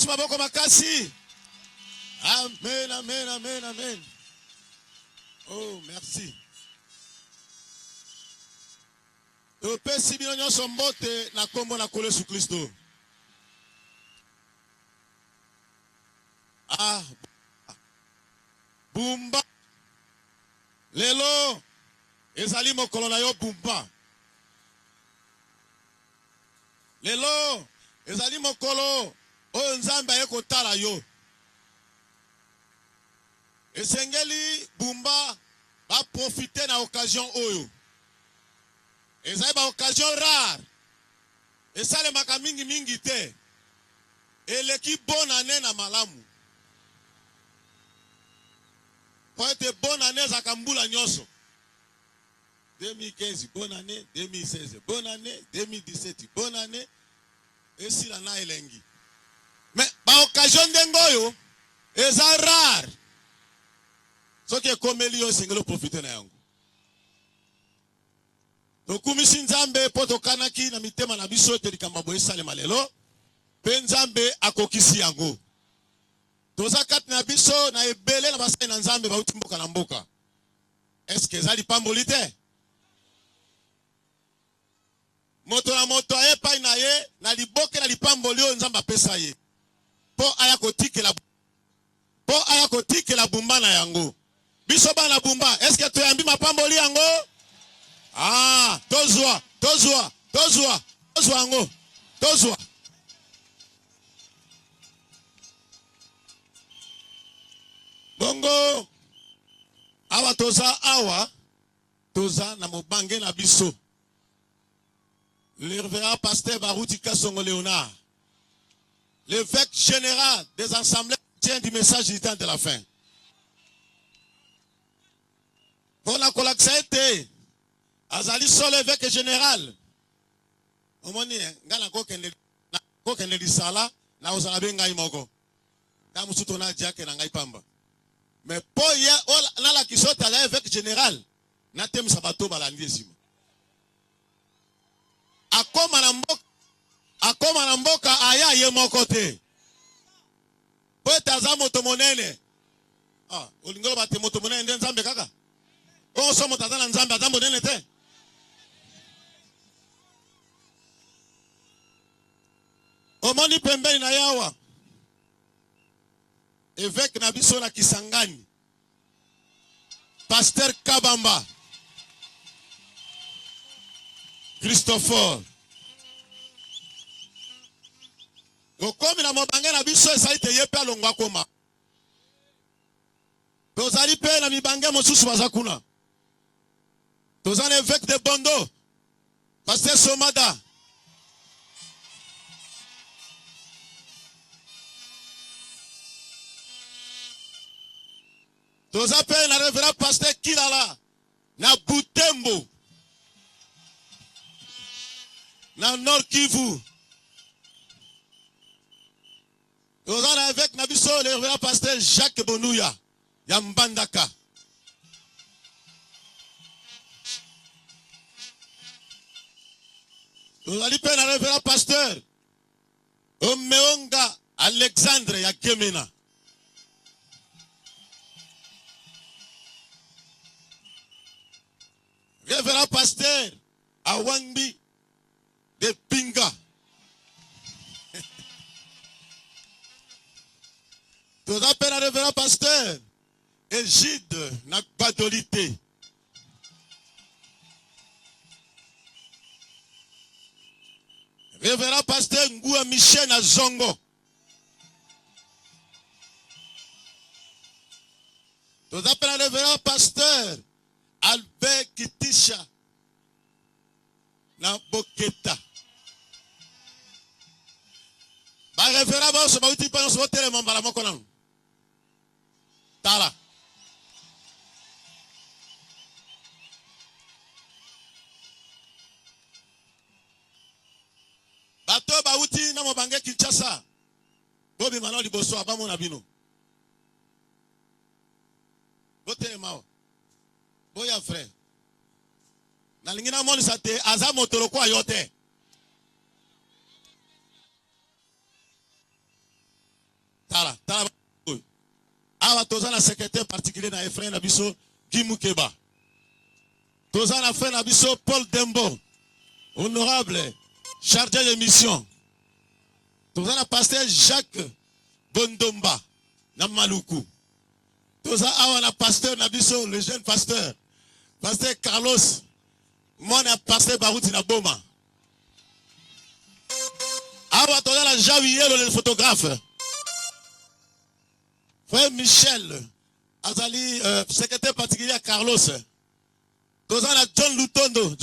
maboko makasi. Amen, amen, amen, amen. Oh, merci. Topesi bino nyonso mbote na kombo na kolo Yesu Kristo. Ah, bumba. Lelo, ezali mokolo na yo bumba. Lelo, ezali mokolo, oyo nzambe aye kotala yo. Esengeli bumba, ba profiter na occasion oyo. Ezali ba occasion rare. Esale maka mingi mingi te. Eleki bonne année na malamu. Pour être bonne année zakambula nyoso. 2015, bonne année. 2016, bonne année. 2017, bonne année. Et si la na elengi. Mais, ba occasion dengoyo, eza rare. Ce qui est comme Elio, c'est que le profiter na yango. Tokumisi nzambe poto kanaki na mitema na biso te likamba boye sale malelo. Pe nzambe akokisi yango. Toza kati na biso na ebele na basai na nzambe bauti mboka na mboka. Est-ce que ezali pamboli te? Moto na moto aye pai na ye na liboke na lipamboli oyo nzambe apesa ye. Po aya kotike la bumba na yango. Biso bana bumba, est-ce que toyambi mapamboli yango? Ah, tozwa yango. Tozwa. Bongo awa toza na mobange na biso. Le révérend pasteur Barouti Kasongo Léonard, l'évêque général des assemblées chrétiennes du message du temps de la fin. Pour la collecte, azali sol évêque général. Omoni ngala kokende lisala na ozala benga imoko. Na musuto na diake na ngai pamba. Mais pour ya na la kisote ala évêque général na tem sabato balandi esima. Akoma na mboka aya ye moko te. Po etaza moto monene. Ah, olingolo ba te moto monene nzambe kaka. Ko so moto azana nzambe azambo monene te. Omoni pembeni na yawa. Évêque na biso na Kisangani. Pasteur Kabamba. Christopher. Okomi na mobange na biso esali te ye pe alongwa koma. Tozali pe na mibange mosusu baza kuna. Tozali évêque de Bondo. Pasteur Somada. Tozali pe na révérend pasteur Kilala. Na Butembo. Na Nord Kivu. Nous allons avec Nabiso, le révérend pasteur Jacques Bonouya, Yambandaka. Nous allons avec le révérend pasteur Omeonga Alexandre Yakemena. Révérend pasteur Awangbi de Pinga. Nous appelons le révérend pasteur Égide Nakbadolité. Révérend pasteur Ngoua Michel Azongo. Nous appelons le révérend pasteur Albert Kitisha na Boketa. Ba révérend ba so ba uti pa no so tere mambala moko na. Tala. Bato ba uti na mobange Kinshasa. Bobi mano liboso abamo na bino. Botere mao. Boya frère. Na lingina moni sate aza motoro kwa yote. Tala, tala. Awa toza na secrétaire particulier na Efrain Nabiso, Guy Moukeba. Toza na frère Nabiso, Paul Dembo, honorable, chargé de mission. Toza na pasteur Jacques Bondomba, na Maluku. Toza awa na pasteur Nabiso, le jeune pasteur, pasteur Carlos, moi na pasteur Barouti na Boma. Awa toza na Javier, le photographe. Frère Michel, Azali, secrétaire particulier à Carlos. Toza na John Lutondo,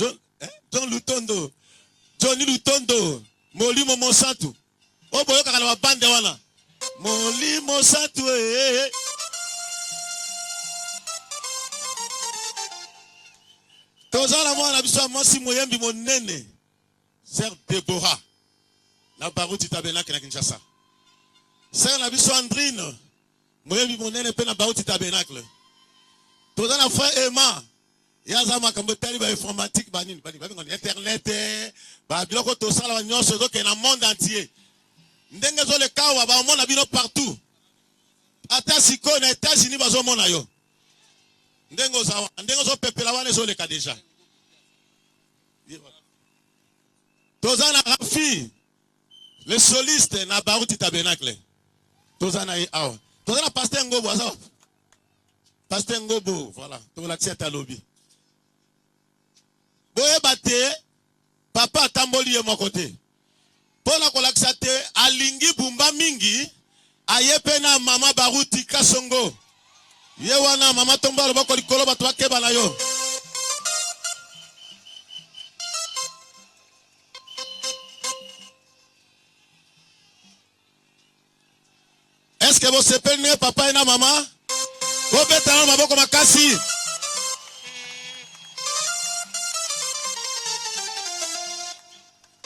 John Lutondo, Johnny Lutondo, Molimo Monsanto. O boyo kaka na bande wana. Molimo Monsanto Toza na mwana biso Mosi Moyembi monene. Sœur Deborah. Na Barouti Tabernacle na Kinshasa. Sœur na biso Andrine. Moyembi monene pe na Barouti Tabernacle. Toza na frère Emma. Yaza makambo tali ba informatique ba nini ba internet ba biloko to sala nyonso zo ke na monde entier. Ndenge zo le kawa ba mona bino partout. Ata siko na États-Unis ba zo mona yo. Ndengo zo pepela wana zo le ka déjà. Toza na Rafi, le soliste na Barouti Tabernacle. Toza na awa. Toza na pasteur Ngobo aza. Pasteur Ngobo, voilà. To l'accès à lobby. Boye bate papa tamboli ye mokote. Pona kolakisa te alingi bumba mingi ayepe na mama Barouti Kasongo. Ye wana mama tomba loboko likolo bato bakeba na yo. Est-ce que vous sepelez papa et na maman? Vous bêtez na maboko makasi.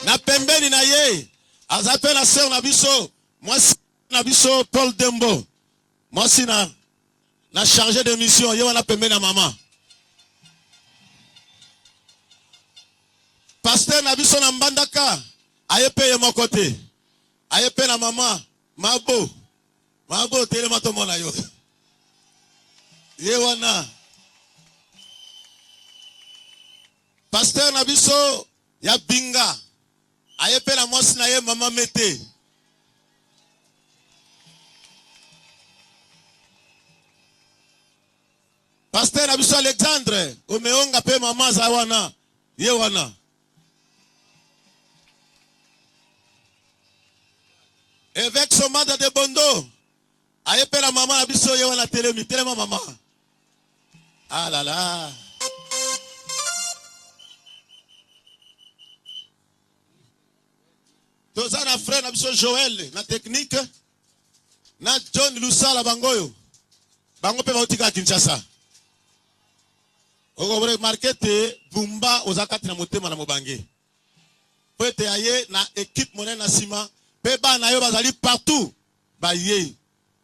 Na pembeni na ye. Azape la sœur Nabiso. Moi si Nabiso Paul Dembo. Moi si na chargé de mission. Ye wana pembeni na maman. Pasteur Nabiso na mbandaka. Ayepe ye mon côté. Ayepe na maman. Mabo. Mabo telema to mona yo. Ye wana. Pasteur Nabiso ya binga. Ayepe la mosi na ye mama mete. Pasteur Nabiso Alexandre. Omeonga pe mama za wana. Ye wana. Évêque Somada de Bondo. Ayepe la maman Nabiso ye wana telemi. Telema mama. Ah là là. Toza na frère Nabiso Joël na technique. Na John Lusala bangoyo. Bango pe bautika Kinshasa. Oko remarqué te bumba ozakati na motema na mobange. Po ete aye na équipe monene na sima. Pe ba na yo bazali partout. Ba ye.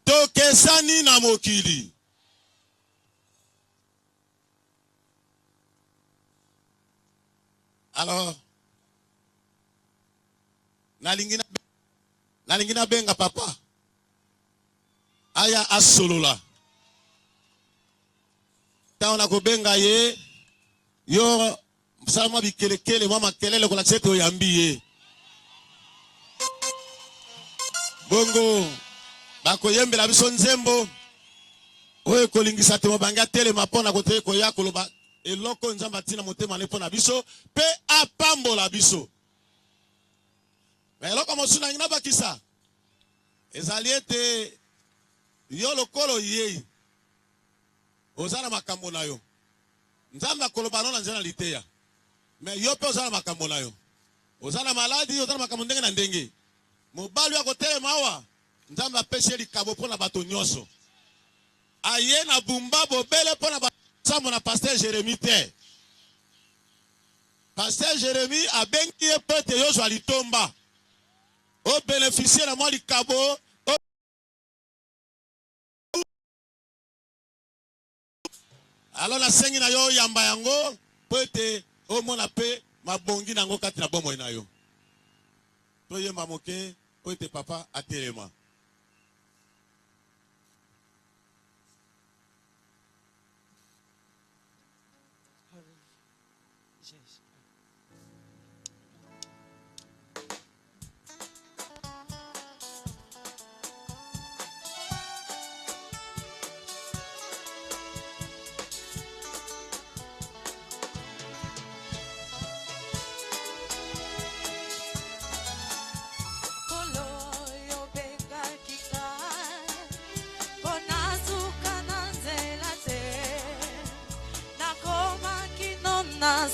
Tokesani na mokili. Alors, nalingina benga papa. Aya asolola. Ta ona ko benga ye. Yo salama bikelekele mama kelele kola seto yambi ye. Bongo bako yembe la biso nzembo. Oye kolingisa te mobanga tele mapona kote ko ya koloba eloko nzamba tina motema ne pona biso pe apambola biso. Mais eloko mosuna ngina bakisa. Ezali ete yo lokolo ye. Ozala makambo na yo. Nzamba koloba na nzana liteya. Mais yo pe ozala makambo na yo. Ozala maladi ozala makambo ndenge na ndenge. Mobali ya kote mawa. Nzamba pese likabo pona bato nyonso. Aye na bumba bobele pona bato na pasteur Jérémie te. Pasteur Jérémie a bengi ye pete yo zwa litomba. O bénéficier na moi likabo. Alors la sengi na yo yamba yango pete o mona pe mabongi nango kati na bomo na yo. To ye mamoke pete papa atelema.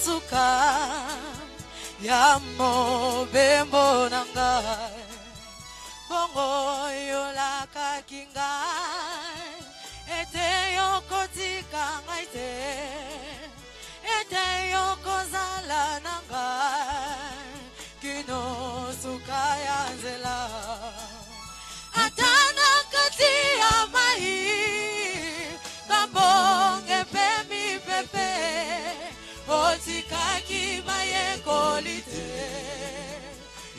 suka ya mobembo na ngai bongo yolakaki ngai ete yokotika ngai te ete yokozala na ngai kino suka ya nzela ata na kati ya mai bambonge mpe mipepe otikaki mayekoli te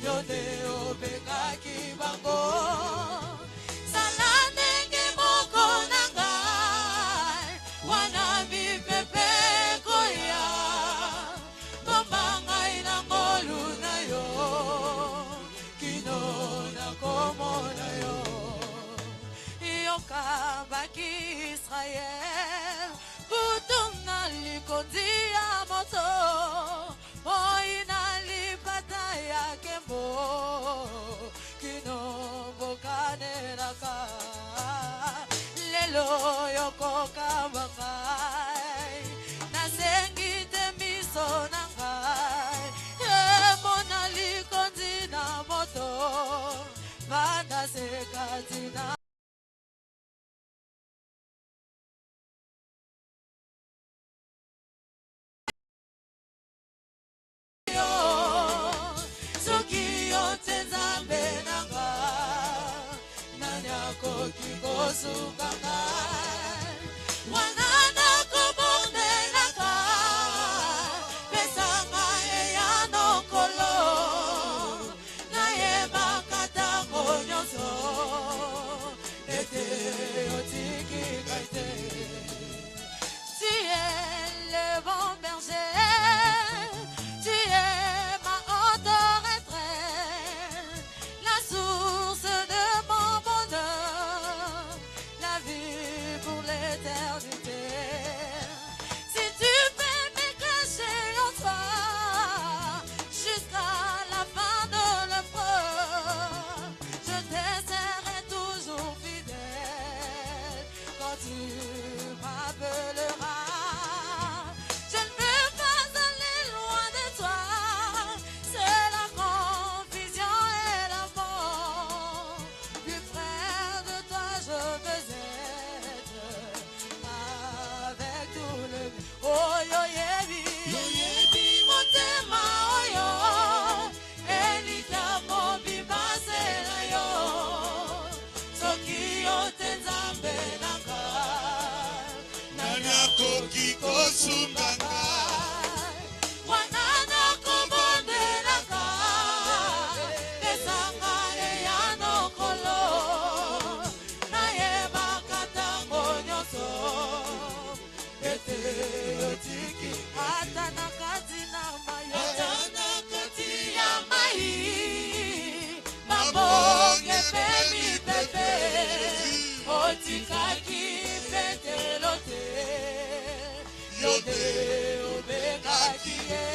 yo nde obengaki bango sala ndenge moko na ngai wana mipepe koya bomba ngai na ngolu na yo kino nakomona yo yokabaki Israel kutuna likondi ya moto moina lipata ya kembo kino bokane naka lelo yokoka bakai nasengite miso nangai mona likondi na moto banda sekatina Sukanga wanana kubondelaka pesanga eyano kolo naye makata ngonyoso ete otiki kaite tu es le bon berger tu es ma haute retraite la source de mon bonheur pour l'éternité. Si tu peux me cacher en toi jusqu'à la fin de l'épreuve, je te serai toujours fidèle quand tu m'appelleras. Je ne veux pas aller loin de toi, c'est la confusion et la mort. Plus près de toi je veux être. Oh yo yebi motema oyo elika mobimba sela yo soki yo te nzambe nanga nani akoki kosunga ngai wana nakobondelaka pesanga eya nokolo nayebaka ntango nyonso ata na kati ya mai mabonge mpe mipepe otikaki petelo te yo nde obengaki ye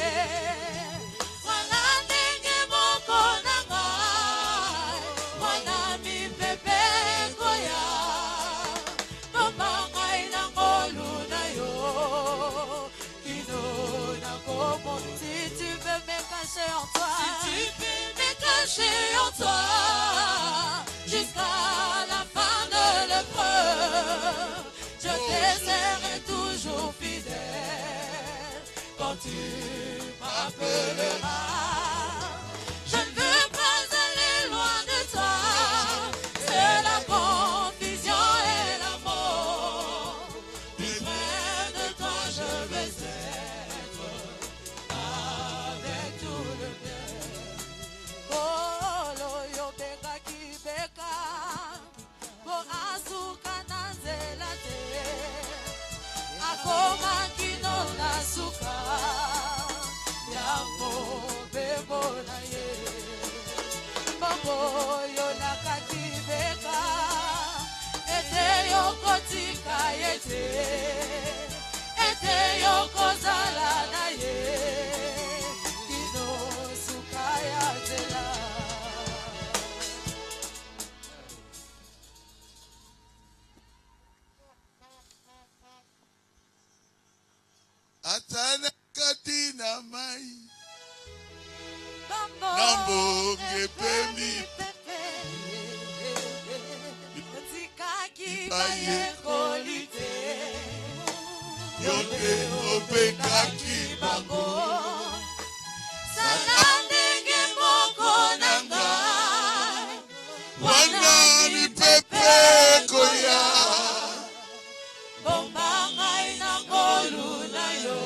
wana ndenge moko na ngai wana mipepe koya bomba ngai na ngolu na yo si tu veux me cacher en toi, jusqu'à la fin de l'épreuve, je te serai toujours fidèle quand tu m'appelleras. Je ne veux pas aller loin de toi, c'est la confusion et la mort. Plus près de toi je veux être. Akoma kino na suka ya mobembo na ye bongo yolakaki beka ete yokotika ye te ete yokozala na ye kino suka ya nzela Atana katina Nambonge pemi Tikaki bayekoli te. yote opekaki bango. Sala ndenge moko na ngai. Wana mipepe koya. Bomba ngai na ngolu na yo.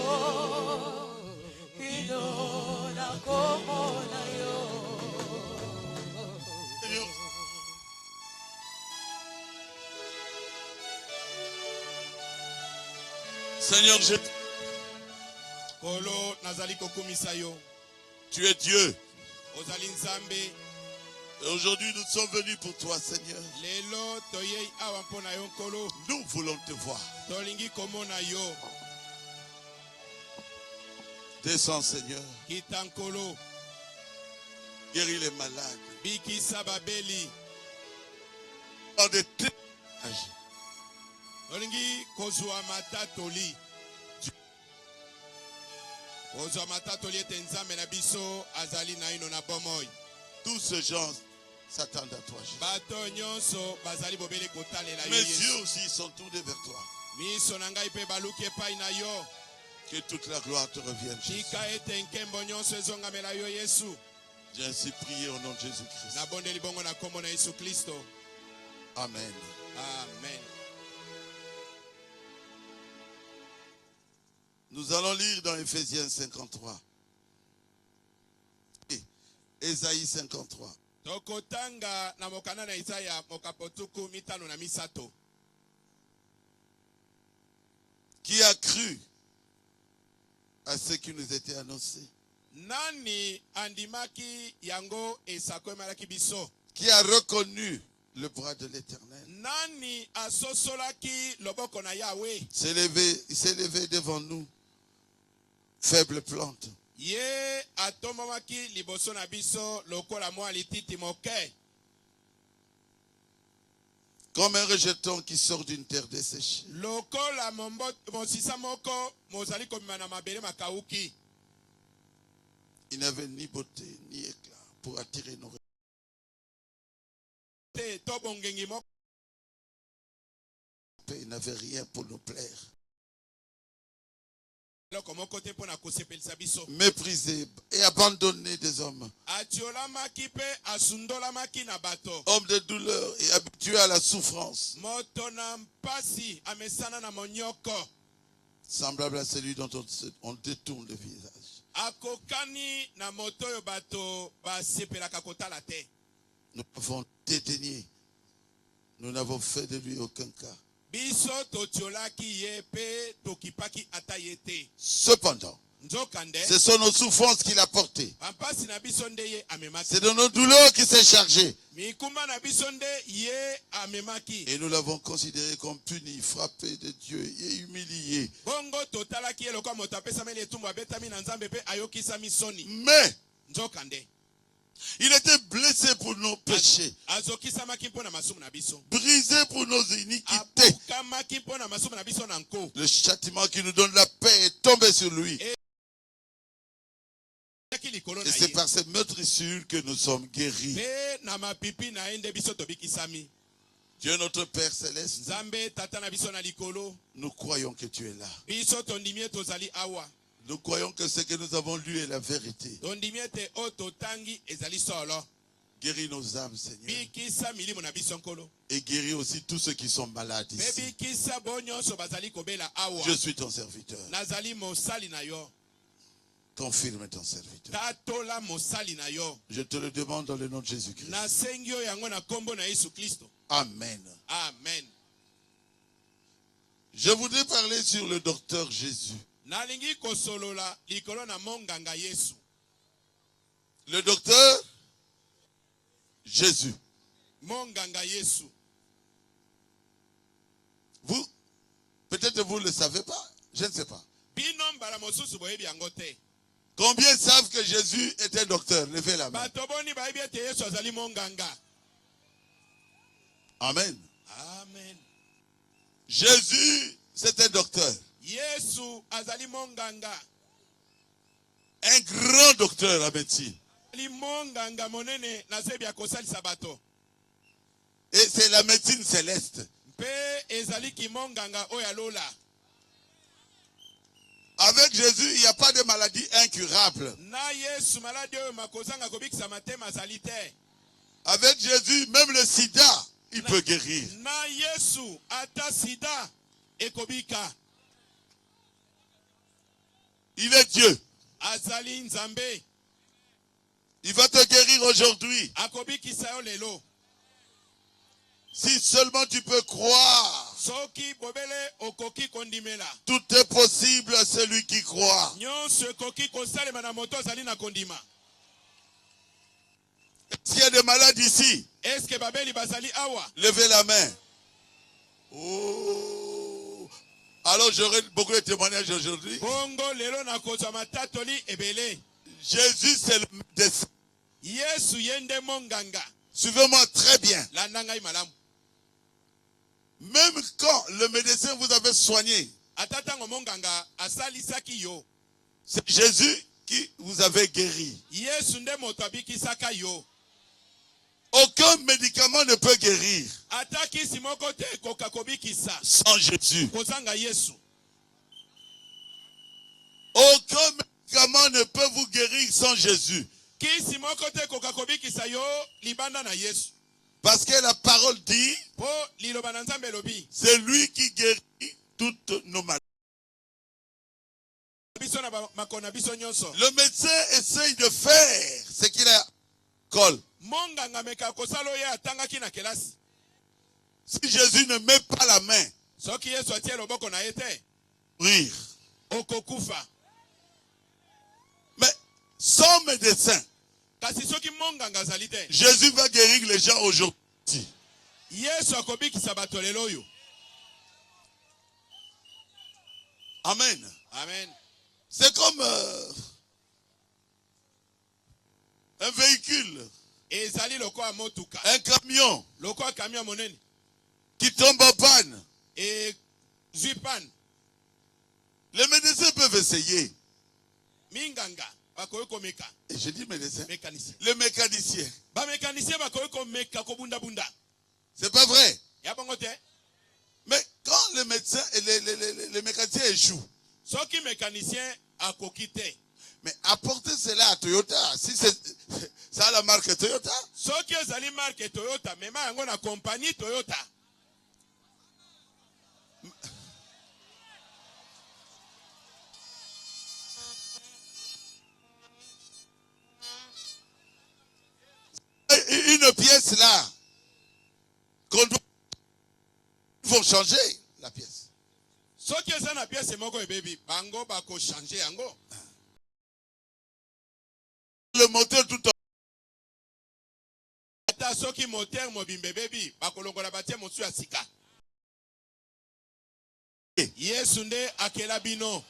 Pino na kombo na yo. Seigneur, Kolo nazali kokumisa yo. tu es Dieu. Ozali nzambe. Et aujourd'hui, nous sommes venus pour toi, Seigneur. Lelo toyei awa mpona yo nkolo. Nous voulons te voir. Tolingi komona yo. Descends, Seigneur. Kita nkolo. Guéris les malades. Bikisa babeli. Dans des témoignages. Tolingi kozwa matatoli. Kozwa matatoli ete nzambe na biso azali na ino na bomoi. Tous ces gens s'attendent à toi, Jésus. Bato nyonso bazali bobele kotalela yo Mes Yesu. yeux aussi sont tournés vers toi. Miso na ngai pe baluki epai na yo. Que toute la gloire te revienne, Jésus. Tika ete nkembo nyonso ezongamela yo Yesu. J'ai ainsi prié au nom de Jésus-Christ. Nabondeli bongo na kombo na Yesu Kristo. Amen. Amen. Nous allons lire dans Éphésiens 53. Et Ésaïe 53. Tokotanga na mokana na Isaya mokapotuku mitano na misato. Qui a cru à ce qui nous était annoncé? Nani andimaki yango esakwemalaki biso? Qui a reconnu le bras de l'Éternel? Nani asosolaki loboko na Yahweh? Il s'est levé devant nous, faible plante. Ye atomamaki liboso na biso lokola mwa lititi moke. Comme un rejeton qui sort d'une terre desséchée. Lokola mosisa moko mozali komima na mabele makauki. Il n'avait ni beauté ni éclat pour attirer nos regards. Il n'avait rien pour nous plaire. Méprisé et abandonné des hommes. Homme de douleur et habitué à la souffrance. Semblable à celui dont on détourne le visage. Nous avons dédaigné. Nous n'avons fait de lui aucun cas. Cependant, ce sont nos souffrances qu'il a portées. C'est de nos douleurs qu'il s'est chargé. Et nous l'avons considéré comme puni, frappé de Dieu et humilié. Mais il était blessé pour nos péchés, brisé pour nos iniquités. Le châtiment qui nous donne la paix est tombé sur lui. Et c'est par ces meurtrissures que nous sommes guéris. Dieu notre Père Céleste, nous croyons que tu es là. Nous croyons que ce que nous avons lu est la vérité. Guéris nos âmes, Seigneur. Et guéris aussi tous ceux qui sont malades ici. Je suis ton serviteur. Confirme ton serviteur. Je te le demande dans le nom de Jésus-Christ. Amen. Amen. Je voudrais parler sur le docteur Jésus. Le docteur Jésus. Vous, peut-être vous ne le savez pas. Je ne sais pas. Combien savent que Jésus est un docteur? Levez la main. Amen. Amen. Jésus, c'est un docteur. Un grand docteur en médecine. Et c'est la médecine céleste. Avec Jésus, il n'y a pas de maladie incurable. Avec Jésus, même le sida, il peut guérir. Il est Dieu. Il va te guérir aujourd'hui. Si seulement tu peux croire. Tout est possible à celui qui croit. Est-ce qu'il y a des malades ici? Levez la main. Oh. Alors j'aurai beaucoup de témoignages aujourd'hui. Jésus c'est le médecin. Suivez-moi très bien. Même quand le médecin vous avait soigné, c'est Jésus qui vous avait guéri. Aucun médicament ne peut guérir sans Jésus. Aucun médicament ne peut vous guérir sans Jésus. Parce que la parole dit, c'est lui qui guérit toutes nos maladies. Le médecin essaye de faire ce qu'il a colle. Si Jésus ne met pas la main, rire. Mais sans médecin, Jésus va guérir les gens aujourd'hui. Amen. Amen. C'est comme un véhicule, un camion qui tombe en panne. Et Les médecins peuvent essayer. Minganga. Et je dis médecin. Mécanicien. Les mécaniciens. Bunda. C'est pas vrai. Yabangote. Mais quand les médecins et les mécaniciens échouent, Soki mécanicien a kokite. mais apportez cela à Toyota. Si c'est ça la marque Toyota. Soki ezali marque Toyota, mais yango na compagnie Toyota. Une pièce là qu'on doit, il faut changer la pièce. Soki ezana pièce moko ebebi, bango bako changer yango. Le moteur tout en Ata soki moteur mobimbe bebi, bako longola batie mosu ya sika. Yesu nde akela bino.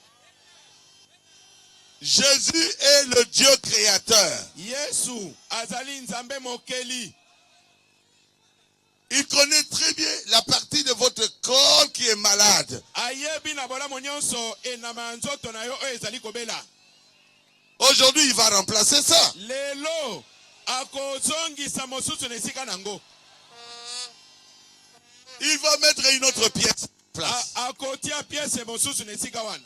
Jésus est le Dieu créateur. Yesu azali nzambe mokeli. Il connaît très bien la partie de votre corps qui est malade. Ayebi na bola monyonso e na manzoto na yo ezali kobela. Aujourd'hui, il va remplacer ça. Lelo akozongisa mosusu na esika nango. Il va mettre une autre pièce en place. Akotia pièce mosusu na esika wana.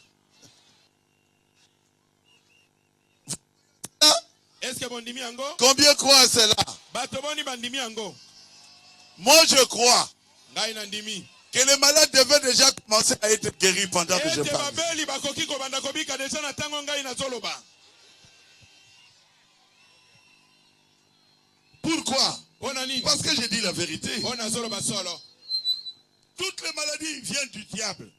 Est-ce que bondimi yango? Combien croient cela? Bato boni bandimi yango. Moi, je crois Ngai na ndimi. que les malades devaient déjà commencer à être guéris pendant que je Ete parle. babeli bakoki kobanda kobika deja na tango ngai na zoloba. Pourquoi? Onani. Parce que j'ai dit la vérité. Ona zoloba solo. Toutes les maladies viennent du diable.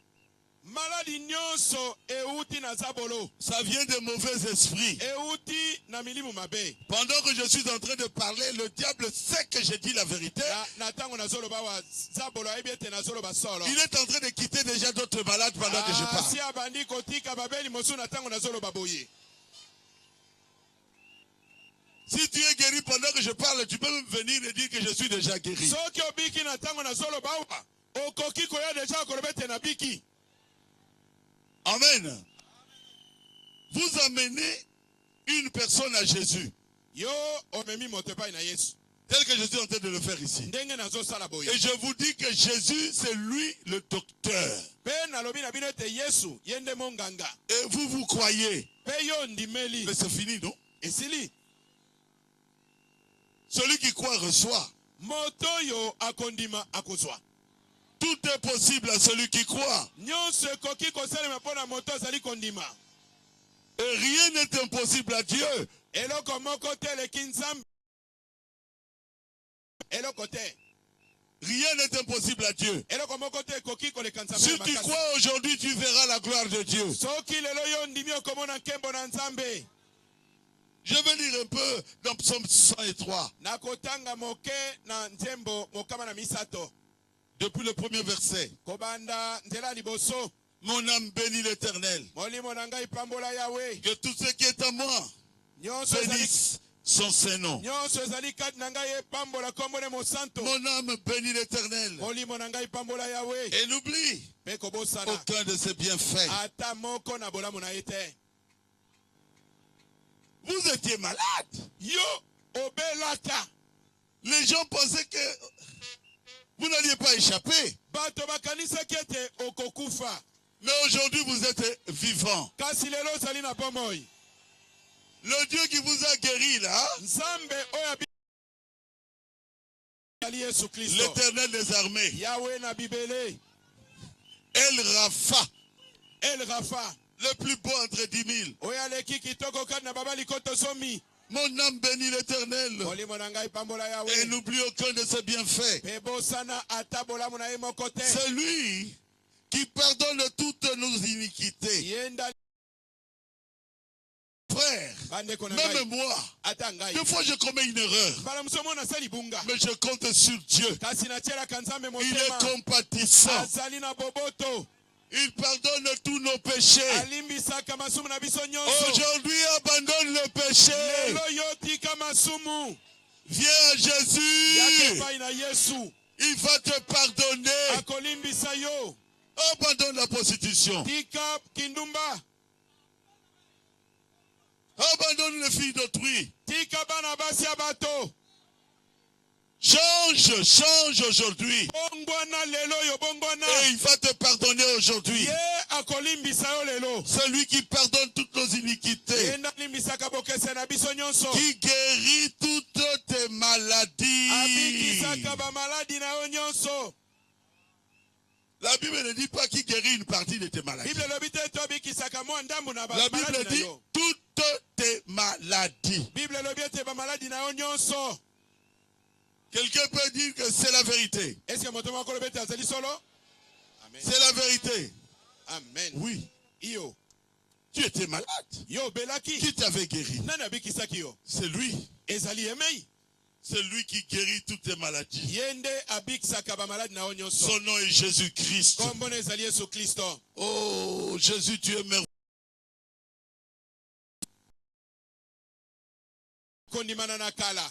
Maladi nyonso euti na zabolo. Ça vient des mauvais esprits. Euti na milimu mabe. Pendant que je suis en train de parler, le diable sait que j'ai dit la vérité. Na tango na zoloba wa zabolo ebiete na zoloba solo. Il est en train de quitter déjà d'autres malades pendant que je parle. Si abandi kotika babeli mosu na tango na zoloba boye. Si tu es guéri pendant que je parle, tu peux même venir et dire que je suis déjà guéri. Soki obiki na tango na zoloba wa. Okoki koya deja kolobete na biki. Amen. Vous amenez une personne à Jésus. Yo omemi moto epai na Yesu. Tel que je suis en train de le faire ici. Ndenge nazosala boye. Et je vous dis que Jésus, c'est lui le docteur. Pe nalobi na bino ete Yesu yende monganga. Et vous, vous croyez. Pe yo ndimeli. Mais c'est fini, non? Esili. Celui qui croit reçoit. Moto yo akondima akozwa. Tout est possible à celui qui croit. Nyonso ekoki kosalema pona moto azali kondima. Et rien n'est impossible à Dieu. Eloko moko te eleki Nzambe. Eloko te. Rien n'est impossible à Dieu. Eloko moko te ekoki koleka Nzambe. Si tu crois aujourd'hui, tu verras la gloire de Dieu. Soki lelo yo ndimi okomona nkembo na Nzambe. Je vais lire un peu dans Psaume 103. Nakotanga moke na nzembo mokama na misato. Depuis le premier verset. Kobanda nzela liboso. Mon âme bénit l'Éternel. Molimo na ngai pambola Yahweh. Que tout ce qui est à moi bénisse son Saint-Nom. Nyonso ezali kati na ngai pambola kombo ne mosanto. Mon âme bénit l'Éternel. Molimo na ngai pambola Yahweh. Et n'oublie Pe kobosana. aucun de ses bienfaits. Ata moko na bolamu na ye te. Vous étiez malade. Yo obelaka. Les gens pensaient que vous n'alliez pas échapper. Bato bakanisaki ete okokufa. Mais aujourd'hui, vous êtes vivant. Kasi lelo ozali na bomoi. Le Dieu qui vous a guéri là, Nzambe oyo ali Yesu Kristo. l'Éternel des armées, Yahweh na bibele. El Rapha, El Rafa. le plus beau entre 10 000. Oyo aleki kitoko kati na babali koto somi. Mon âme bénit l'Éternel. Molimo na ngai pambola Et Yahweh. n'oublie aucun de ses bienfaits. Pe bosana ata bolamu na ye moko te. C'est lui qui pardonne toutes nos iniquités. Yenda Frère, bandeko na même ngai. moi, Ata ngai. des fois je commets une erreur. Bala musomo na sali bunga. Mais je compte sur Dieu. Kasi na tiela kanzambe Il est motema. compatissant. Azali na boboto. Il pardonne tous nos péchés. Alimbisaka masumu na biso nyonso. Aujourd'hui, abandonne le péché. Lelo yo tika masumu. Viens à Yake Jésus. pai na Yesu. Il va te pardonner. Akolimbisa yo. Abandonne la prostitution. Tika kindumba. Abandonne les filles d'autrui. Tika bana basi ya bato. Change, change aujourd'hui. Bongwana lelo yo bongwana. Et il va te pardonner aujourd'hui. Ye akolimbisa yo lelo. Celui qui pardonne toutes nos iniquités. Yenda limbisaka bokese na biso nyonso. Qui guérit toutes tes maladies. Abikisaka ba maladi na yo nyonso. La Bible ne dit pas qui guérit une partie de tes maladies. Bible lobi te to bikisaka mwa ndambu na ba La maladi Bible na dit yo. toutes tes maladies. Bible lobi te ba maladi na yo nyonso. Quelqu'un peut dire que c'est la vérité. Est-ce que moto moko lobi te azali solo? Amen. C'est la vérité. Amen. Oui. Iyo. Tu étais malade. Yo belaki. Qui t'avait guéri? Nani abikisaki yo? C'est lui. Ezali emei. C'est lui qui guérit toutes tes maladies. Yende abikisaka ba maladi na yo nyonso. Son nom est Jésus-Christ. Kombo na ezali Yesu Kristo. Oh, Jésus, tu es merveilleux. Kondimana na kala.